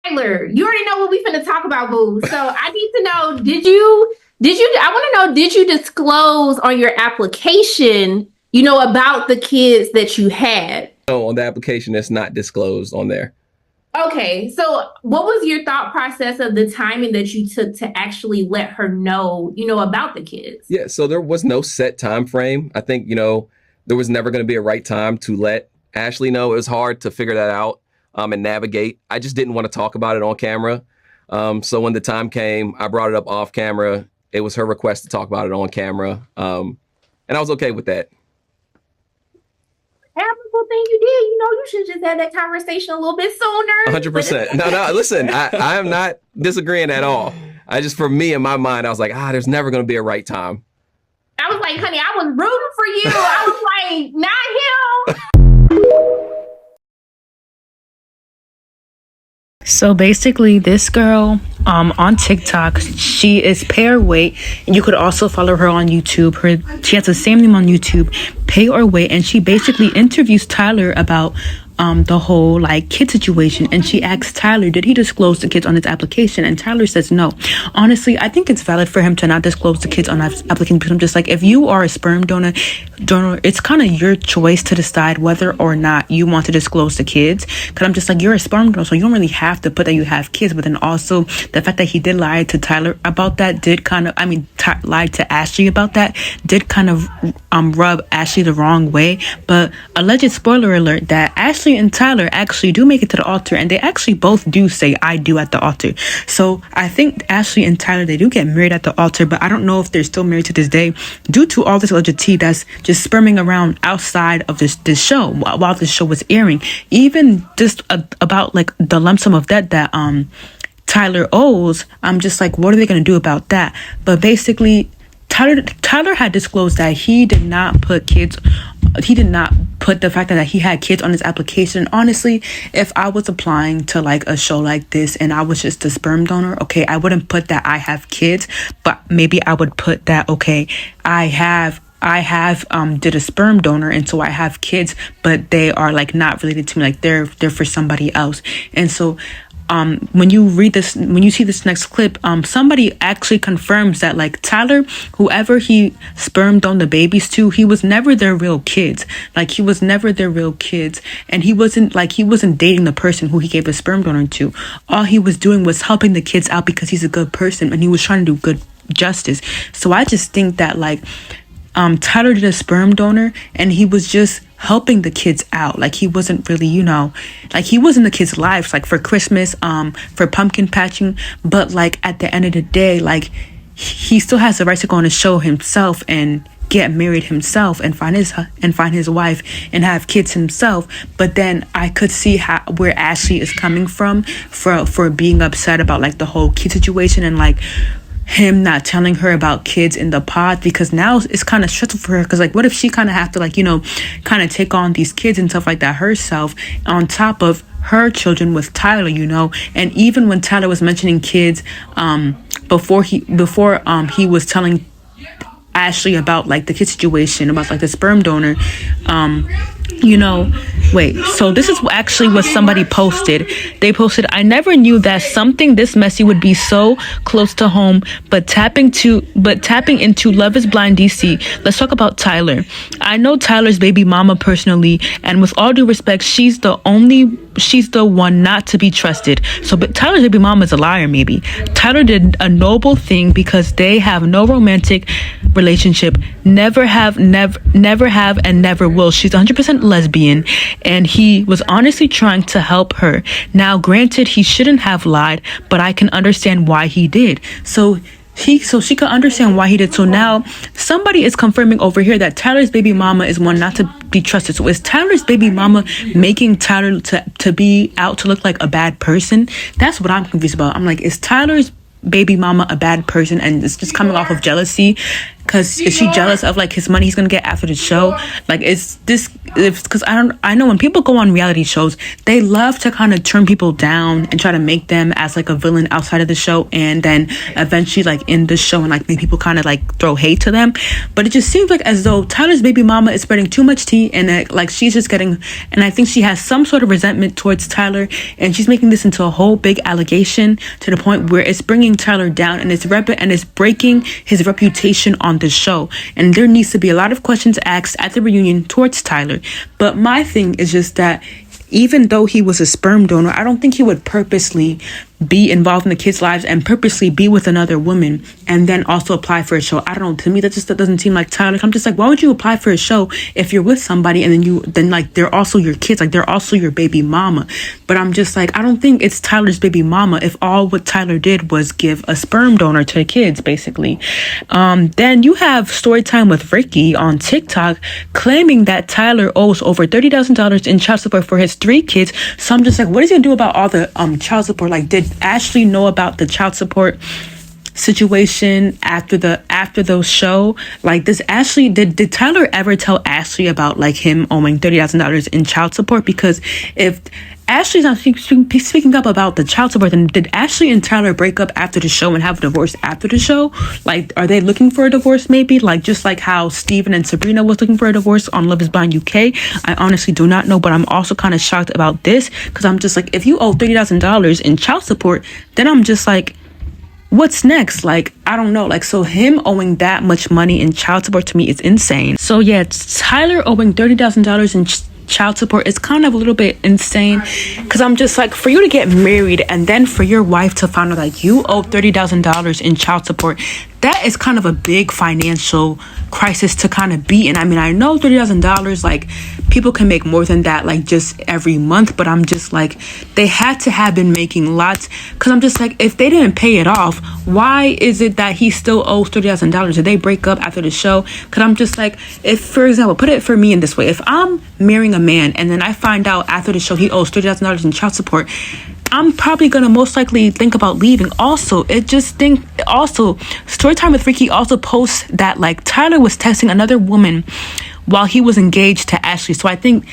Tyler, you already know what we finna talk about, boo. So I need to know, I want to know, did you disclose on your application, about the kids that you had? No, on the application, it's not disclosed on there. Okay, so what was your thought process of the timing that you took to actually let her know, about the kids? Yeah, so there was no set time frame. I think, there was never going to be a right time to let Ashley know. It was hard to figure that out and navigate. I just didn't want to talk about it on camera. So when the time came, I brought it up off camera. It was her request to talk about it on camera. And I was okay with that. Admirable thing you did. You should just have that conversation a little bit sooner. 100%. No, listen, I am not disagreeing at all. For me, in my mind, I was like, there's never going to be a right time. I was like, honey, I was rooting for you. I was like, not him. So basically, this girl on TikTok, she is Pay or Wait, and you could also follow her on YouTube. She has the same name on YouTube, Pay or Wait, and she basically interviews Tyler about the whole kid situation, and she asks Tyler, did he disclose the kids on his application? And Tyler says no. Honestly, I think it's valid for him to not disclose the kids on his application, because I'm just like, if you are a sperm donor, it's kind of your choice to decide whether or not you want to disclose the kids. Because I'm just like, you're a sperm donor, so you don't really have to put that you have kids. But then also the fact that he did lie to Tyler about that lied to Ashley about that did kind of rub Ashley the wrong way. But alleged spoiler alert that Ashley and Tyler actually do make it to the altar, and they actually both do say I do at the altar. So I think Ashley and Tyler, they do get married at the altar, but I don't know if they're still married to this day due to all this alleged tea that's just sperming around outside of this show while this show was airing. Even just about the lump sum of debt that Tyler owes. I'm just like, what are they going to do about that? But basically, Tyler had disclosed that he did not put the fact that he had kids on his application. Honestly, if I was applying to a show like this and I was just a sperm donor, okay, I wouldn't put that I have kids, but maybe I would put that, okay, I have did a sperm donor, and so I have kids, but they are not related to me, they're for somebody else. And so when you see this next clip, somebody actually confirms that Tyler, whoever he spermed on the babies to, he was never their real kids. He was never their real kids, and he wasn't dating the person who he gave a sperm donor to. All he was doing was helping the kids out because he's a good person and he was trying to do good justice. So I just think that Tyler did a sperm donor and he was just helping the kids out. He wasn't really, he was in the kids' lives, for Christmas, for pumpkin patching. But at the end of the day, he still has the right to go on a show himself and get married himself and find his wife and have kids himself. But then I could see where Ashley is coming from for being upset about the whole kid situation and him not telling her about kids in the pod, because now it's kind of stressful for her, because what if she kind of have to kind of take on these kids and stuff like that herself on top of her children with Tyler, and even when Tyler was mentioning kids before he was telling Ashley about the kid situation, about the sperm donor, wait, so this is actually what somebody posted. They posted, I never knew that something this messy would be so close to home, but tapping into Love is Blind DC. Let's talk about Tyler. I know Tyler's baby mama personally, and with all due respect, she's the one not to be trusted. But Tyler's baby mama is a liar, maybe. Tyler did a noble thing because they have no romantic relationship, never have, and never will. She's 100% lesbian, and he was honestly trying to help her. Now, granted, he shouldn't have lied, but I can understand why he did. So she could understand why he did. So now somebody is confirming over here that Tyler's baby mama is one not to be trusted. So is Tyler's baby mama making Tyler to be out to look like a bad person? That's what I'm confused about. I'm like, is Tyler's baby mama a bad person and it's just coming off of jealousy? Because is she jealous of like his money he's gonna get after the show? Like, is this, because I know when people go on reality shows, they love to kind of turn people down and try to make them as like a villain outside of the show, and then eventually like in the show and like make people kind of like throw hate to them. But it just seems like as though Tyler's baby mama is spreading too much tea, and like she's just getting, and I think she has some sort of resentment towards Tyler, and she's making this into a whole big allegation to the point where it's bringing Tyler down, and it's breaking his reputation on the show. And there needs to be a lot of questions asked at the reunion towards Tyler. But my thing is just that even though he was a sperm donor, I don't think he would purposely be involved in the kids' lives and purposely be with another woman and then also apply for a show. I don't know. To me, that doesn't seem like Tyler. I'm just like, why would you apply for a show if you're with somebody and then like they're also your kids, like they're also your baby mama? But I'm just like, I don't think it's Tyler's baby mama if all what Tyler did was give a sperm donor to the kids, basically. Then you have Storytime with Ricky on TikTok claiming that Tyler owes over $30,000 in child support for his 3 kids. So I'm just like, what is he gonna do about all the child support? Like, did Ashley know about the child support situation after the show? Like, did Tyler ever tell Ashley about like him owing $30,000 in child support? Because if Ashley's not speaking up about the child support, then did Ashley and Tyler break up after the show and have a divorce after the show? Like, are they looking for a divorce maybe? Like, just like how Steven and Sabrina was looking for a divorce on Love is Blind UK? I honestly do not know, but I'm also kind of shocked about this, because I'm just like, if you owe $30,000 in child support, then I'm just like, what's next? Like, I don't know. Like, so him owing that much money in child support to me is insane. So yeah, Tyler owing $30,000 in child support is kind of a little bit insane, because I'm just like, for you to get married and then for your wife to find out like you owe $30,000 in child support, that is kind of a big financial crisis to kind of be in. I mean, I know $30,000, like people can make more than that, like just every month, but I'm just like, they had to have been making lots, because I'm just like, if they didn't pay it off, why is it that he still owes $30,000? Did they break up after the show? Because I'm just like, if, for example, put it for me in this way, if I'm marrying a man and then I find out after the show he owes $30,000 in child support, I'm probably gonna most likely think about leaving. Also, Storytime with Ricky also posts that like Tyler was texting another woman while he was engaged to Ashley. So I think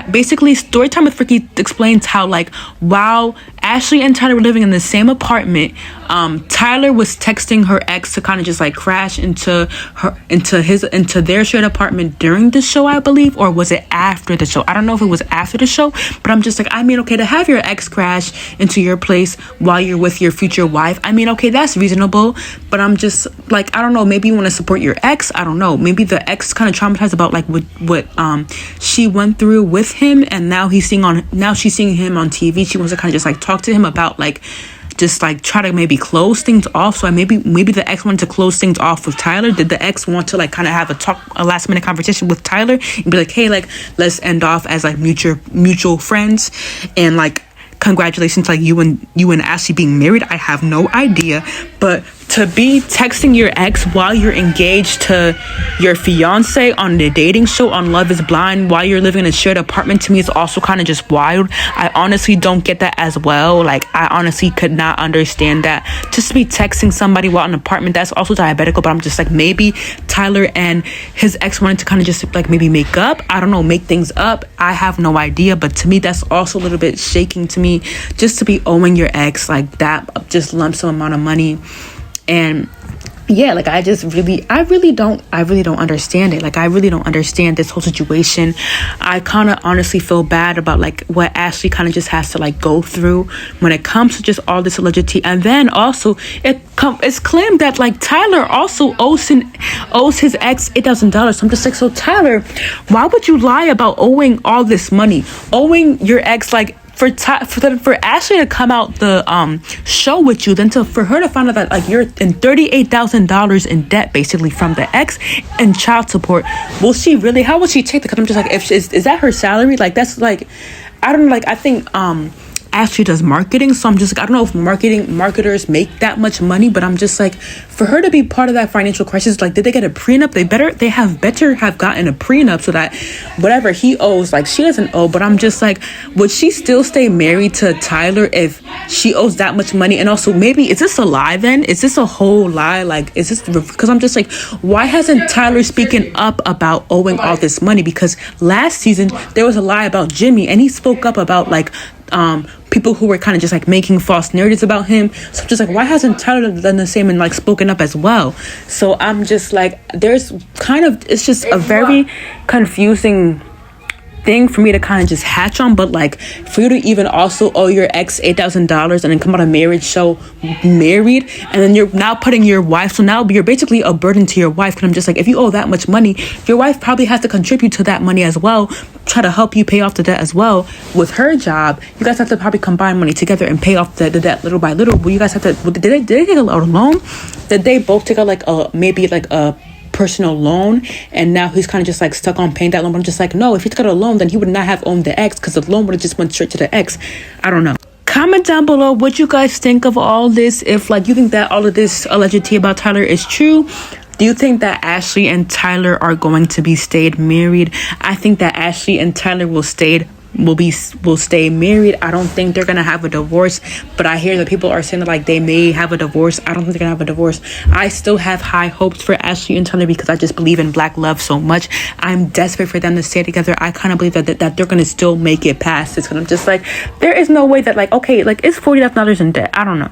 basically Storytime with Ricky explains how like while Ashley and Tyler were living in the same apartment, Tyler was texting her ex to kind of just like crash into their shared apartment during the show, I believe, or was it after the show? I don't know if it was after the show, but I'm just like, I mean, okay, to have your ex crash into your place while you're with your future wife, I mean, okay, that's reasonable, but I'm just like, I don't know, maybe you want to support your ex. I don't know, maybe the ex kind of traumatized about like what she went through with him, and now she's seeing him on TV. She wants to kind of just like talk to him about like just like try to maybe close things off. So maybe the ex wanted to close things off with Tyler. Did the ex want to like kind of have a last minute conversation with Tyler and be like, hey, like let's end off as like mutual friends, and like congratulations, like you and Ashley being married? I have no idea, but to be texting your ex while you're engaged to your fiance on the dating show on Love is Blind while you're living in a shared apartment, to me is also kind of just wild. I honestly don't get that as well. Like, I honestly could not understand that. Just to be texting somebody while in an apartment, that's also diabetical. But I'm just like, maybe Tyler and his ex wanted to kind of just like maybe make up. I don't know, make things up. I have no idea. But to me, that's also a little bit shaking to me, just to be owing your ex like that just lump sum amount of money. And yeah, like I really don't understand it. Like, I really don't understand this whole situation. I kind of honestly feel bad about like what Ashley kind of just has to like go through when it comes to just all this alleged tea. And then also it's claimed that like Tyler also owes his ex $8,000. So I'm just like, so Tyler, why would you lie about owing all this money, owing your ex, like for Ashley to come out the show with you, then for her to find out that like you're in $38,000 in debt basically from the ex and child support. How will she take that? Because I'm just like, is that her salary? Like, that's like, I don't know, like I think Ashley does marketing, so I'm just like, I don't know if marketers make that much money, but I'm just like, for her to be part of that financial crisis, like, did they get a prenup? They better have gotten a prenup so that whatever he owes, like, she doesn't owe. But I'm just like, would she still stay married to Tyler if she owes that much money? And also, maybe, is this a lie then? Is this a whole lie? Like, is this, because I'm just like, why hasn't Tyler speaking up about owing all this money? Because last season there was a lie about Jimmy, and he spoke up about like people who were kind of just like making false narratives about him. So I'm just like, why hasn't Tyler done the same and like spoken up as well? So I'm just like, there's kind of, it's just a very confusing thing for me to kind of just hatch on. But like, for you to even also owe your ex $8,000 and then come out of marriage show married, and then you're now putting your wife, so now you're basically a burden to your wife. And I'm just like, if you owe that much money, your wife probably has to contribute to that money as well, try to help you pay off the debt as well with her job. You guys have to probably combine money together and pay off the debt little by little. But you guys have to, did they take a loan? Did they both take out like maybe like a personal loan, and now he's kind of just like stuck on paying that loan? But I'm just like, no, if he took out a loan, then he would not have owned the ex, because the loan would have just went straight to the ex. I don't know. Comment down below what you guys think of all this. If like you think that all of this alleged tea about Tyler is true. Do you think that Ashley and Tyler are going to be stayed married? I think that Ashley and Tyler will stay married. I don't think they're gonna have a divorce, but I hear that people are saying that like they may have a divorce. I don't think they're gonna have a divorce. I still have high hopes for Ashley and Tyler because I just believe in black love so much. I'm desperate for them to stay together. I kind of believe that they're gonna still make it past this, because I'm just like, there is no way that like, okay, like, it's $40,000 in debt. I don't know.